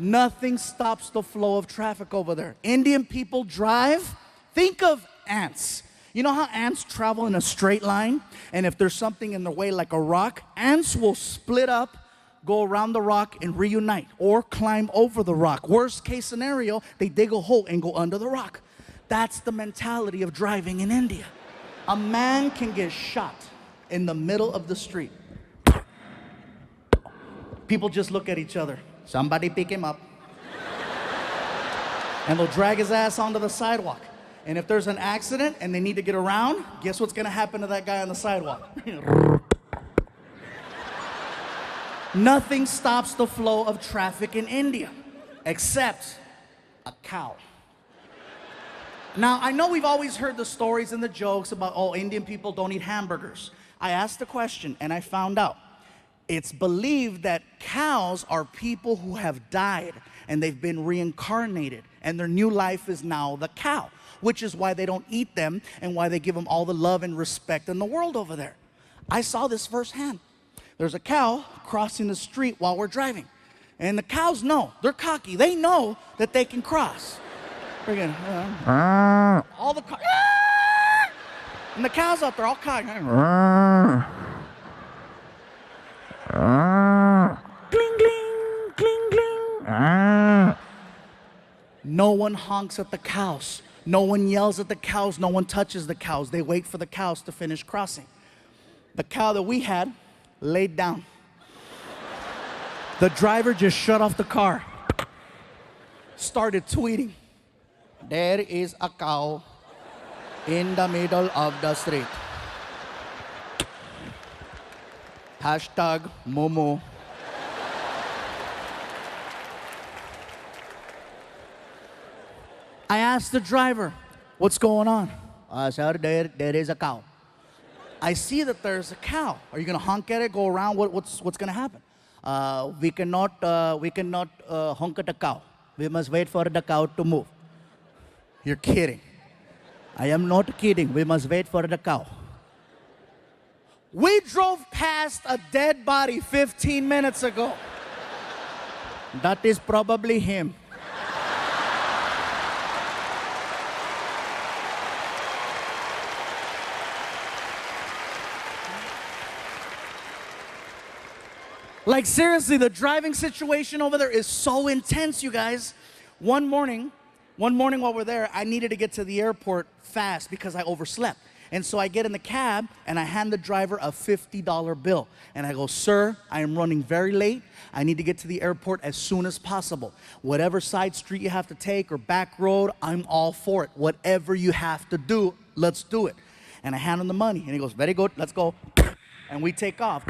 Nothing stops the flow of traffic over there. Indian people drive. Think of ants. You know how ants travel in a straight line? And if there's something in the way like a rock, ants will split up, go around the rock and reunite, or climb over the rock. Worst case scenario, they dig a hole and go under the rock. That's the mentality of driving in India. A man can get shot in the middle of the street. People just look at each other. Somebody pick him up. And they'll drag his ass onto the sidewalk. And if there's an accident and they need to get around, guess what's gonna happen to that guy on the sidewalk? Nothing stops the flow of traffic in India, except a cow. Now, I know we've always heard the stories and the jokes about, oh, Indian people don't eat hamburgers. I asked the question and I found out. It's believed that cows are people who have died and they've been reincarnated and their new life is now the cow, which is why they don't eat them and why they give them all the love and respect in the world over there. I saw this firsthand. There's a cow crossing the street while we're driving. And the cows know, they're cocky. They know that they can cross. Friggin', all the cows, and the cows out there all cocky. Gling, gling, gling, gling. No one honks at the cows. No one yells at the cows. No one touches the cows. They wait for the cows to finish crossing. The cow that we had laid down. The driver just shut off the car. Started tweeting. There is a cow in the middle of the street. Hashtag Momo. I asked the driver, what's going on? Sir, there is a cow. I see that there's a cow. Are you gonna honk at it, go around? What's gonna happen? We cannot honk at the cow. We must wait for the cow to move. You're kidding. I am not kidding. We must wait for the cow. We drove past a dead body 15 minutes ago. That is probably him. Like seriously, the driving situation over there is so intense, you guys. One morning while we're there, I needed to get to the airport fast because I overslept. And so I get in the cab and I hand the driver a $50 bill. And I go, sir, I am running very late. I need to get to the airport as soon as possible. Whatever side street you have to take or back road, I'm all for it. Whatever you have to do, let's do it. And I hand him the money and he goes, very good, let's go. And we take off.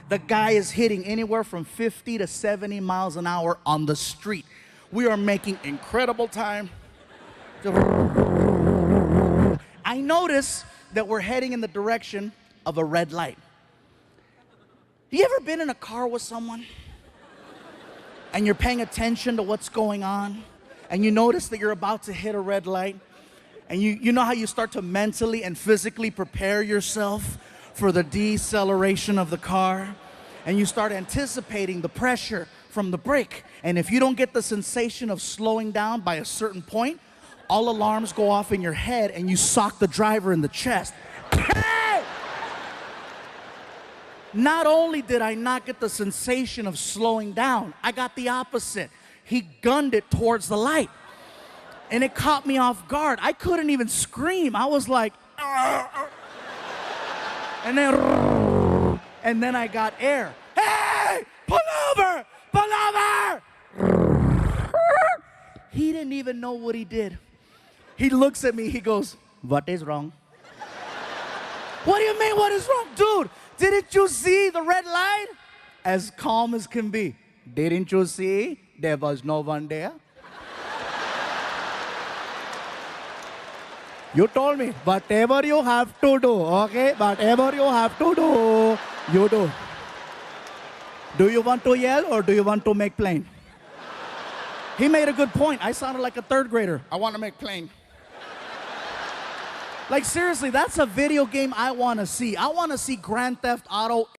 The guy is hitting anywhere from 50 to 70 miles an hour on the street. We are making incredible time. I notice that we're heading in the direction of a red light. You ever been in a car with someone and you're paying attention to what's going on and you notice that you're about to hit a red light and you know how you start to mentally and physically prepare yourself for the deceleration of the car, and you start anticipating the pressure from the brake, and if you don't get the sensation of slowing down by a certain point, all alarms go off in your head and you sock the driver in the chest. Hey! Not only did I not get the sensation of slowing down, I got the opposite. He gunned it towards the light and it caught me off guard. I couldn't even scream. I was like, and then I got air. Hey, pull over, pull over. He didn't even know what he did. He looks at me, he goes, what is wrong? What do you mean, what is wrong? Dude, didn't you see the red light? As calm as can be. Didn't you see there was no one there? You told me, whatever you have to do, okay? Whatever you have to do, you do. Do you want to yell or do you want to make plain? He made a good point. I sounded like a third grader. I want to make plain. Like seriously, that's a video game I want to see. I want to see Grand Theft Auto